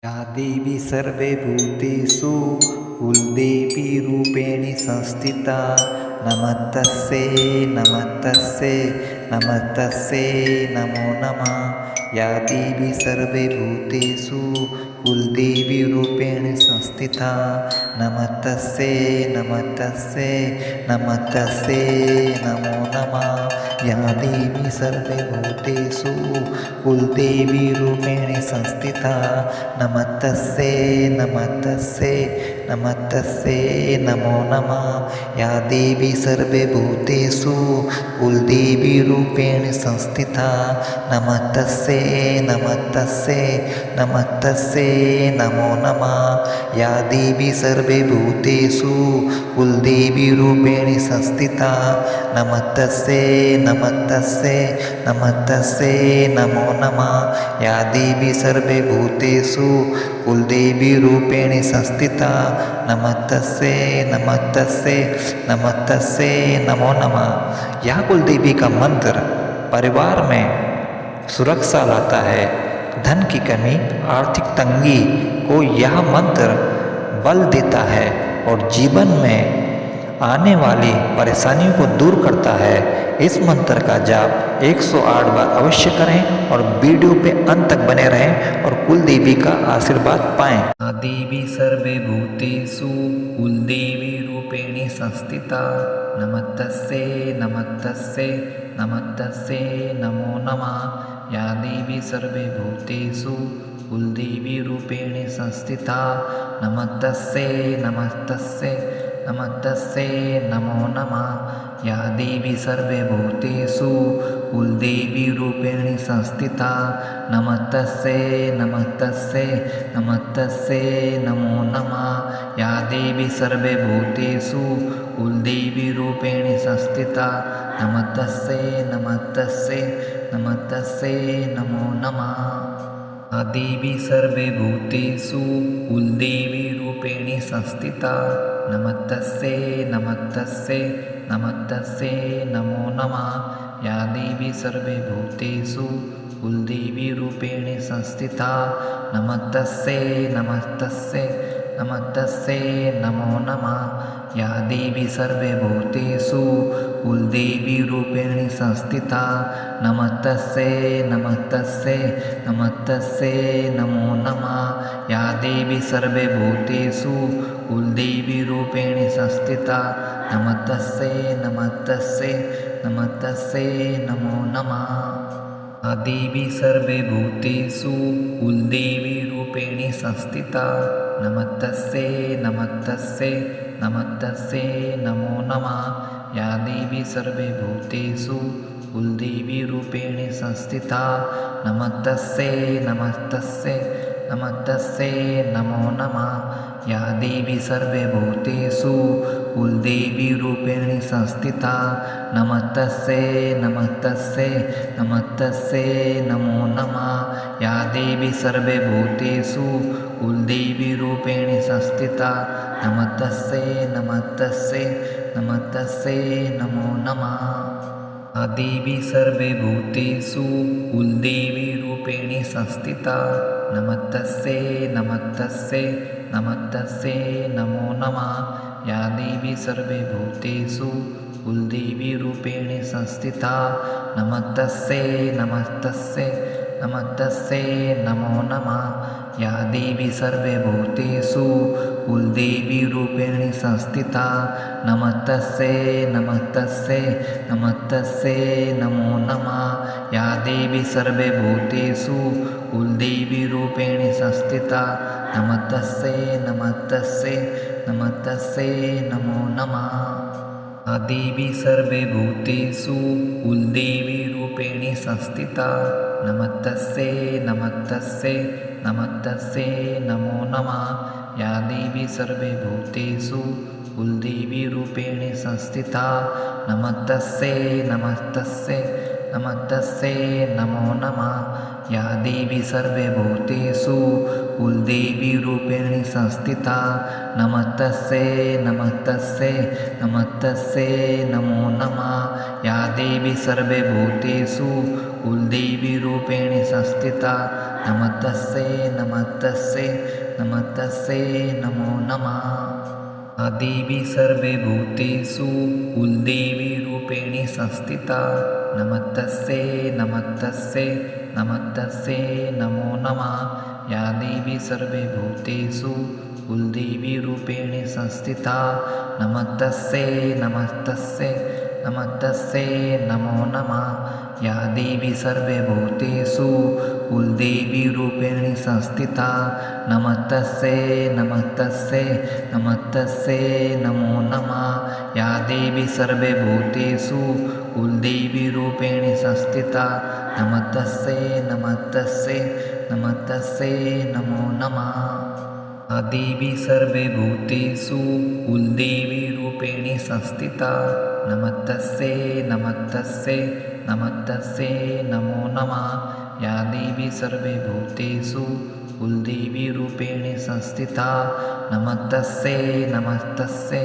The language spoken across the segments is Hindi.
या देवी सर्वभूतेषु कुलदेवीरूपेण संस्थिता नमस्तस्यै नमस्तस्यै नमस्तस्यै नमो नमः। या देवी सर्वभूतेषु कुलदेवीरूपेण संस्थिता नमस्तस्यै नमस्तस्यै नमस्तस्यै नमो नमः। या देवी सर्वभूतेषु कुलदेवीरूपेण संस्थिता नमस्तस्यै नमस्तस्यै नमस्तस्यै नमो नमः। या देवी सर्वभूतेषु कुलदेवीरूपेण संस्थिता नमस्तस्यै नमस्तस्यै नमस्तस्यै नमो नमः। या देवी सर्वभूतेषु कुलदेवीरूपेण संस्थिता नमस्तस्यै नमस्तस्यै नमस्तस्यै नमो नमः। या देवी सर्वभूतेषु कुलदेवीरूपेण संस्थिता नमस्तस्यै नमस्तस्यै नमस्तस्यै नमो नमः। यह कुलदेवी का मंत्र परिवार में सुरक्षा लाता है। धन की कमी, आर्थिक तंगी को यह मंत्र बल देता है और जीवन में आने वाली परेशानियों को दूर करता है। इस मंत्र का जाप 108 बार अवश्य करें और वीडियो पे अंत तक बने रहें और कुलदेवी का आशीर्वाद पाएं। देवी सर्वभूतेषु कुलदेवी रूपेण संस्थिता नमस्तस्यै नमस्तस्यै नमस्तस्यै नमो नमः। या देवी सर्वभूतेषु कुलदेवी रूपेण संस्थिता नमस्तस्यै नमस्तस्यै नमस्तस्यै नमो नमः। या देवी सर्वभूतेषु कुलदेवीरूपेण संस्थिता नमस्तस्यै नमस्तस्यै नमस्तस्यै नमो नमः। या देवी सर्वभूतेषु कुलदेवीरूपेण संस्थिता नमस्तस्यै नमस्तस्यै नमस्तस्यै नमो नमः। देवी सर्वभूतेषु कुलदेवीरूपेण संस्थिता नमस्तस्यै नमस्तस्यै नमस्तस्यै नमो नमः। या देवी सर्वभूतेषु कुलदेवीरूपेण संस्थिता नमस्तस्यै नमस्तस्यै नमस्तस्यै नमो नमः। या देवी सर्वभूतेषु कुलदेवीरूपेण संस्थिता नमस्तस्यै नमस्तस्यै नमस्तस्यै नमो नमः। या देवी सर्वभूतेषु कुलदेवीरूपेण संस्थिता नमस्तस्यै नमस्तस्यै नमस्तस्यै नमो नमः। देवी सर्वभूतेषु कुलदेवीरूपेण संस्थिता नमस्तस्यै नमस्तस्यै नमस्तस्यै नमो नमः। या देवी सर्वभूतेषु कुलदेवीरूपेण संस्थिता नमस्तस्यै नमस्तस्यै नमस्तस्यै नमो नमः। या देवी सर्वभूतेषु कुलदेवीरूपेण संस्थिता नमस्तस्यै नमस्तस्यै नमस्तस्यै नमो नमः। या देवी सर्वभूतेषु कुलदेवीरूपेण संस्थिता नमस्तस्यै नमस्तस्यै नमस्तस्यै नमो नमः। देवी सर्वभूतेषु कुलदेवीरूपेण संस्थिता नमस्तस्यै नमस्तस्यै नमस्तस्यै नमो नमः। या देवी सर्वभूतेषु कुलदेवीरूपेण संस्थिता नमस्तस्यै नमस्तस्यै नमस्तस्यै नमो नमः। या देवी सर्वभूतेषु कुलदेवीरूपेण संस्थिता नमस्तस्यै नमस्तस्यै नमस्तस्यै नमो नमः। या देवी सर्वभूतेषु कुलदेवीरूपेण संस्थिता नमस्तस्यै नमस्तस्यै नमस्तस्यै नमो नमः। देवी सर्वभूतेषु कुलदेवीरूपेण संस्थिता नमस्तस्यै नमस्तस्यै नमस्तस्यै नमो नमः। या देवी सर्वभूतेषु कुलदेवीरूपेण संस्थिता नमस्तस्यै नमस्तस्यै नमस्तस्यै नमो नमः। या देवी सर्वभूतेषु कुलदेवीरूपेण संस्थिता नमस्तस्यै नमस्तस्यै नमस्तस्यै नमो नमः। या देवी सर्वभूतेषु कुलदेवीरूपेणि संस्थिता नमस्तस्यै नमस्तस्यै नमस्तस्यै नमो नमः। या देवी सर्वे भूतेषु कुलदेवीरूपेणि संस्थिता नमस्तस्यै नमस्तस्यै नमस्तस्यै नमो नमः। या देवी सर्वे भूतेषु कुलदेवीरूपेणि संस्थिता नमस्तस्यै नमस्तस्यै नमस्तस्यै नमो नमः। या देवी सर्वे भूतेषु कुलदेवीरूपेणि संस्थिता नमस्तस्यै नमस्तस्यै नमस्तस्यै नमो नमः। या देवी सर्वे भूतेषु कुलदेवीरूपेणि संस्थिता नमस्तस्यै नमस्तस्यै नमस्तस्यै नमो नमः। या देवी सर्वे भूतेषु कुलदेवीरूपेणि संस्थिता नमस्तस्यै नमस्तस्यै नमस्तस्यै नमो नमः। या देवी सर्वे भूतेषु कुलदेवीरूपेणि संस्थिता नमस्तस्यै नमस्तस्यै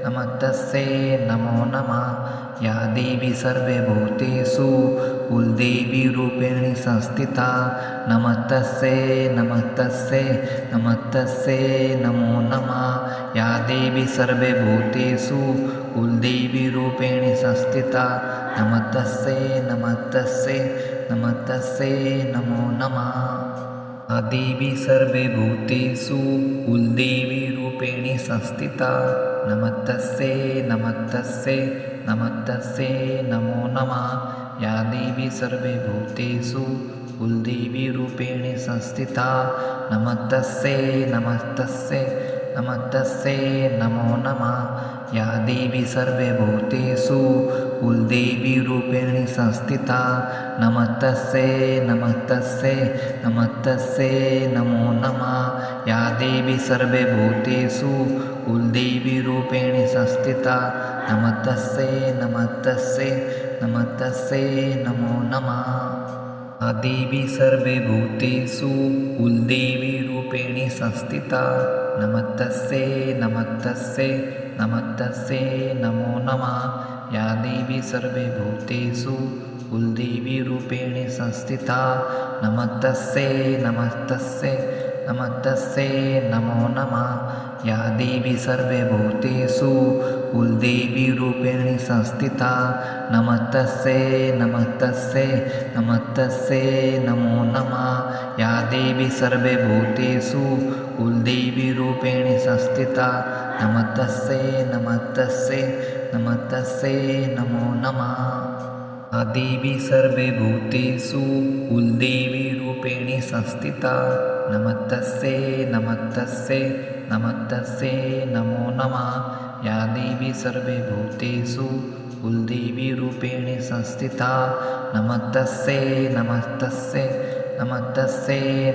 नमस्तस्यै नमो नमः। या देवी सर्वे भूतेषु कुलदेवीरूपेणि संस्थिता नमस्तस्यै नमस्तस्यै नमस्तस्यै नमो नमः। या देवी सर्वे भूतेषु कुलदेवीरूपेणि संस्थिता नमस्तस्यै नमस्तस्यै नमस्तस्यै नमो नमः। या देवी सर्वे भूतेषु कुलदेवीरूपेणि संस्थिता नमस्तस्यै नमस्तस्यै नमस्तस्यै नमो नमः। या देवी सर्वे भूतेषु कुलदेवीरूपेणि संस्थिता नमस्तस्यै नमस्तस्यै नमस्तस्यै नमो नमः। या देवी सर्वे भूतेषु कुलदेवीरूपेणि संस्थिता नमस्तस्यै नमस्तस्यै नमस्तस्यै नमो नमः। या देवी सर्वे भूतेषु कुलदेवीरूपेणि संस्थिता नमस्तस्यै नमस्तस्यै नमस्तस्यै नमो नमः। या देवी सर्वे भूतेषु कुलदेवीरूपेणि संस्थिता नमस्तस्यै नमस्तस्यै नमस्तस्यै नमो नमः। या देवी सर्वे भूतेषु कुलदेवीरूपेणि संस्थिता नमस्तस्यै नमस्तस्यै नमस्तस्यै नमो नमः। या देवी सर्वे भूतेषु कुलदेवीरूपेणि संस्थिता नमस्तस्यै नमस्तस्यै नमस्तस्यै नमो नमः। या देवी सर्वे भूतेषु कुलदेवीरूपेणि संस्थिता नमस्तस्यै नमस्तस्यै नमस्तस्यै नमो नमः। या देवी सर्वे भूतेषु कुलदेवीरूपेणि संस्थिता नमस्तस्यै नमस्तस्यै नमस्तस्यै नमो नमः। या देवी सर्वे भूतेषु कुलदेवीरूपेणि संस्थिता नमस्तस्यै नमस्तस्यै नमस्तस्यै